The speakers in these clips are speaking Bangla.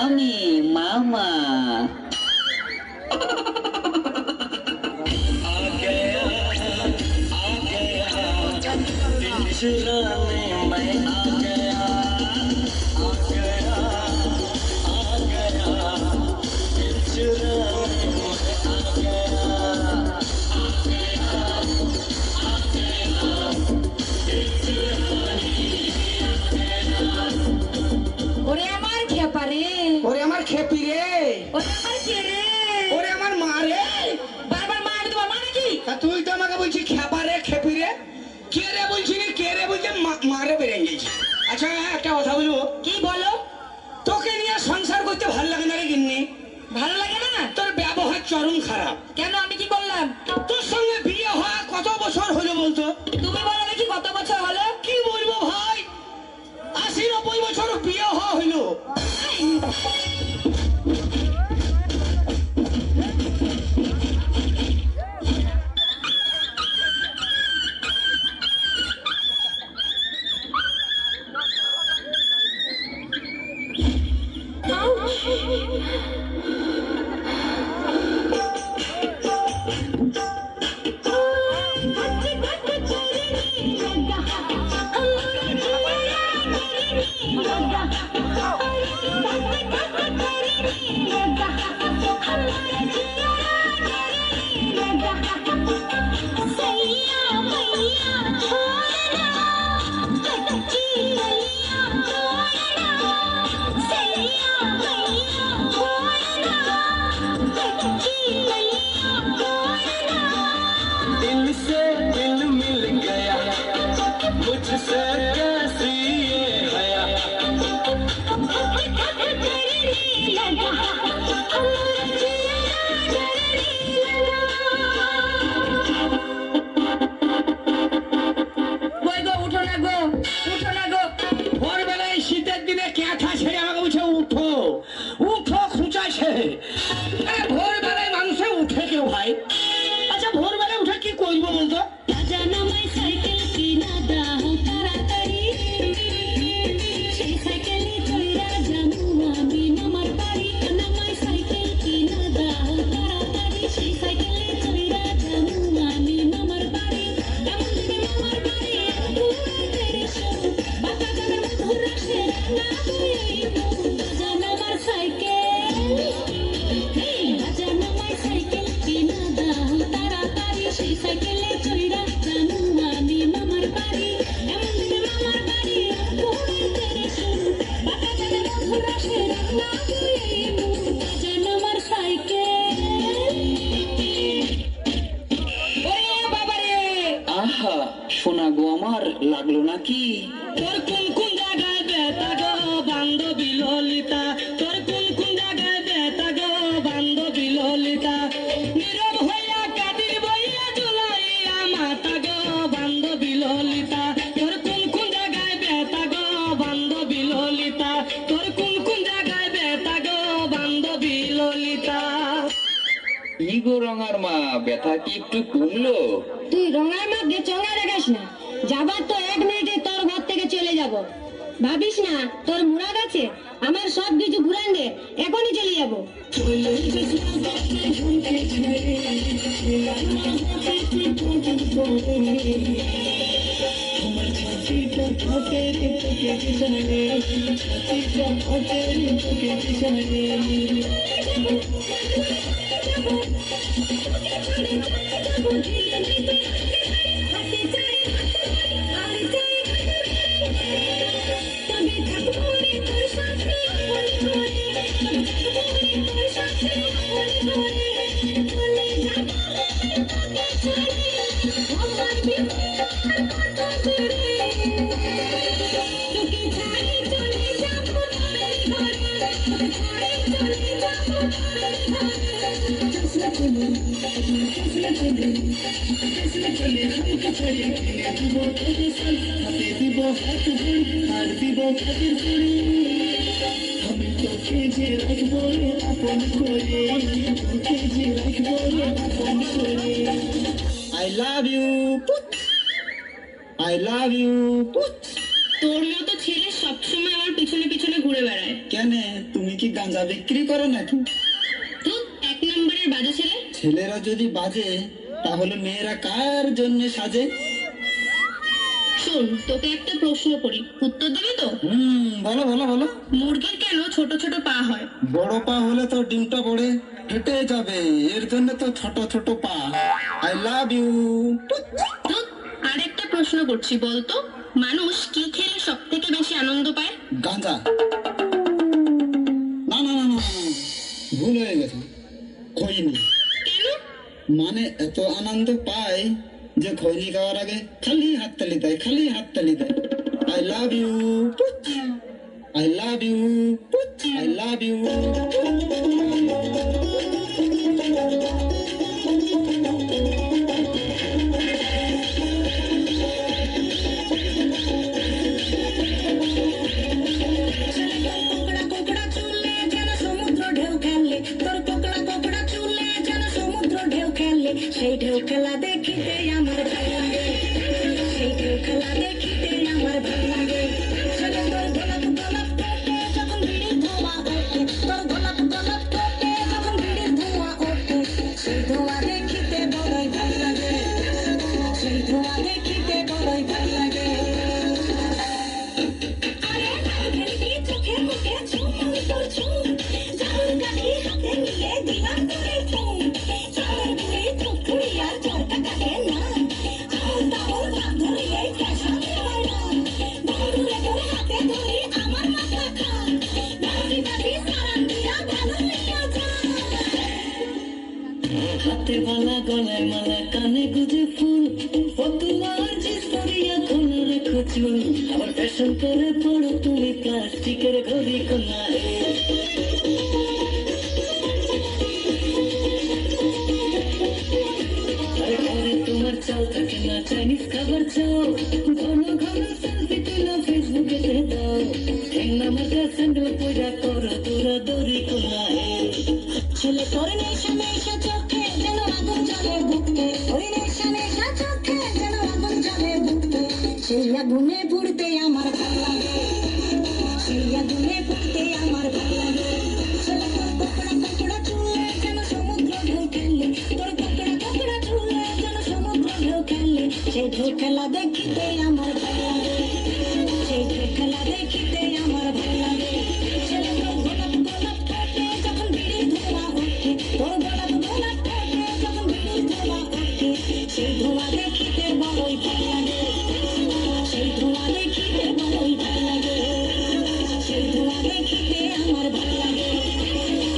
আমি মামা। चुराने मैं आ गया, आ गया, आ गया, चुराने मैं आ गया, आ गया, आ गया, ওরে আমার খেপা রে, ওরে আমার খেপি রে, ওরে আমার কে রে, ওরে আমার মা রে। বারবার মা আমি তোমার মা নাকি? তা তুই তো আমাকে বলছিস খেপা রে খেপি রে, কে রে বলছি না, কে রে বলছে মারে বেড়ে গেছে। আচ্ছা একটা কথা বলবো, কি বলো? তোকে নিয়ে সংসার করতে ভালো লাগে না রে গিন্নি? ভালো লাগে না? তোর ব্যবহার চরম খারাপ। কেন, আমি কি করলাম? তোর সঙ্গে বিয়ে হওয়া কত বছর হলো বলতো? তুমি বলো দেখি কত বছর হলো? কি বলবো ভাই, 80-90 বছর বিয়ে হওয়া হইলো। दिल से दिल मिल गया, मुझसे कैसी ये हया, কই গো, উঠো না গো, উঠো না গো। ভোরবেলায় শীতের দিনে ক্যাঁথা ছেড়ে আমাকে বলছে উঠো উঠো, খুঁচা ছেড়ে। ভোরবেলায় মানুষে উঠে কেউ ভাই? আচ্ছা ভোরবেলায় উঠে কি করবো বলতো? আহা শোনা গো আমার, লাগলো নাকি? তোর কোন কোন জায়গায় ব্যথা গো বান্ধবী ললিতা, তোর কোন কোন জায়গায় ব্যথা গো বান্ধবী ললিতা, নীরব হইয়া কাদির বইয়া জুলাইয়া মাতা গো বান্ধবী ললিতা, তোর কোন কোন জায়গায় ব্যথা গো বান্ধবী ললিতা, তোর কোন কোন জায়গায় ব্যথা গো বান্ধবী ললিতা। ই গো রঙার মা, ব্যথা কি একটু কমলো? তুই রঙার মধ্যে চঙা দেখাস না, যাবার তো 1 মিনিটে তোর ঘর থেকে চলে যাব। ভাবিস না তোর মুরাদ আছে, আমার সব কিছু ঘুরান দে, এখনই চলে যাব। তোকে যে রাখবো রে আপন করে, তোকে যে রাখবো রে আপন করে। I love you, put. I love you, put. তোর মতো ছেলে সবসময় আমার পিছনে পিছনে ঘুরে বেড়ায়। কেন, তুমি কি গাঁজা বিক্রি করো নাকি? তো এক নম্বরের বাজে ছেলে। ছেলেরা যদি বাজে তাহলে মেয়েরা কার জন্য সাজে? শোন, তোকে একটা প্রশ্ন করি, উত্তর দিবি তো? বলো বলো বলো। মুরগির কেন ছোট ছোট পা হয়? বড় পা হলে তো ডিমটা পড়ে ফেটে যাবে, এর জন্য তো ছোট ছোট পা। I love you. তো আরেকটা প্রশ্ন করছি, বলতো মানুষ কি খেলে সব থেকে বেশি আনন্দ পায়? গাঁজা। না না না না না, ভুল হয়ে গেছে, খৈনি। কেন? মানে এত আনন্দ পায় যে খৈনি খাওয়ার আগে খালি হাততালি দেয়, খালি হাততালি দেয়। I love you, I love you, I love you. কোকড়া কোকড়া চুলে যেন সমুদ্র ঢেউ খেলে, তোর কোকড়া কোকড়া চুলে যেন সমুদ্র ঢেউ খেলে। সেই ঢেউ খেলা দেখিতে আমার ভালো লাগে, সেই ঢেউ খেলা দেখিতে আমার ভালো লাগে। ছেলে তোর গোলাপ গোলাপ ঠোঁটে যখন বিড়ির ধোঁয়া ওঠে, তোর গোলাপ গোলাপ ঠোঁটে যখন বিড়ির ধোঁয়া ওঠে, সেই ধোঁয়া দেখিতে বড়ই ভালো লাগে, সেই ধোঁয়া দেখিতে বড়ই ভালো লাগে। আরে ভেলকি চোখে মুখে ঝুম তোর ঝুম, জাদুর কাঠি হাতে নিয়ে দিলাম তোরে ঝুম। চাঁদের বুড়ি চুপড়ি আর চরকা কাটে না, আমল তামল ভাব ধরিয়ে ফ্যাশন দেওয়ার না। বন্ধুরে তোর হাতে ধরি আমার মাথা খা, নাচি নাচি সারান দিয়া ভালো হইয়া যা। হাতে বালা গলায় মালা কানে গুজে ফুল, ফতুয়ার জিস করিয়া কোন রেখো চুল। আবার ফ্যাশন করে পড়ো তুমি প্লাস্টিকের ঘড়ি কোনা। আরে ঘরে তোমার চাল থাকে না, চাইনিজ খাবার চাও, ঘন ঘন সেলফি তুলো ফেসবুকে দাও। ঠ্যাং নামাকা স্যান্ডেল পয়রা করো দৌড়া দৌড়ি কোনা। ছেলে তোর নেশা নেশা চোখে যেন আগুন জ্বলে বুকে, ওই নেশা নেশা চোখে যেন আগুন জ্বলে বুকে। সেই আগুনে পুড়তে আমার ভালো লাগে, সেই আগুনে পুড়তে আমার ভালো লাগে। ছেলে তোর কোকড়া কোকড়া চুলে যেন সমুদ্র ঢেউ খেলে, তোর কোকড়া কোকড়া চুলে যেন সমুদ্র ঢেউ খেলে। সেই ঢেউ খেলা দেখিতে আমার ভালো লাগে, সেই ঢেউ খেলা দেখিতে আমার ভালো লাগে। ছেলে তোর গোলাপ গোলাপ ঠোঁটে যখন বিড়ির ধোঁয়া ওঠে, তোর গোলাপ গোলাপ ঠোঁটে যখন বিড়ির ধোঁয়া ওঠে, সেই ধোঁয়া দেখিতে বড়ই ভালো লাগে, সেই ধোঁয়া দেখিতে বড়ই ভালো লাগে, সেই ধোঁয়া দেখিতে আমার ভালো লাগে।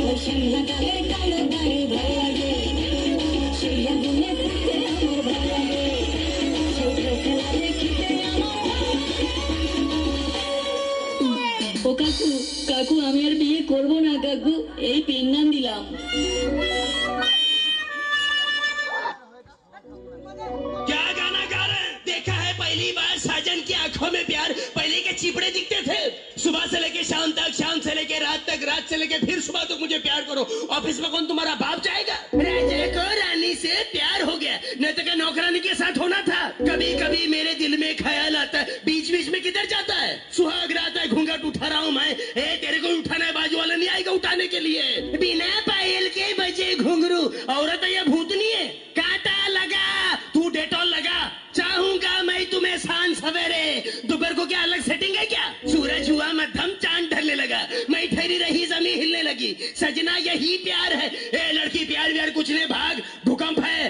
ওই শ্যামলা কালের কালো দাড়ি ভালো লাগে, সেই আগুনে পুড়তে আমার ভালো লাগে, সেই ঢেউ খেলা দেখিতে আমার ভালো লাগে। ও কাকু, কাকু আমি আর বিয়ে করবো না কাকু, এই পেন নাম দিলাম। क्या गाना गा रहे हैं? देखा है पहली बार साजन की आंखों में प्यार, पहले के चिपड़े दिखते थे। सुबह से लेके शाम तक, शाम से लेके रात तक, रात से लेके फिर सुबह तक मुझे प्यार करो। ऑफिस में कौन तुम्हारा बाप जाएगा? राजा को रानी से प्यार हो गया, नहीं तो क्या नौकरानी के साथ होना था। कभी कभी मेरे दिल में ख्याल आता है, बीच बीच में किधर जाता है? सुहाग रात है, घूंघट उठा रहा हूँ मैं, ए तेरे को उठाना है, बाजू वाला नहीं आएगा उठाने के लिए। बिना पायल के बजे घुंघरू, औरत है या भूतनी है? कांटा लगा, तू डेटॉल लगा, चाहूंगा मैं तुम्हें शान सवेरे। दोपहर को क्या अलग सेटिंग है क्या? सूरज हुआ मध्यम, चांद ढलने लगा, मैं ठहरी रही जमीन हिलने लगी। सजना यही प्यार है। ए लड़की प्यार व्यार कुछ नहीं, भाग, भूकंप है।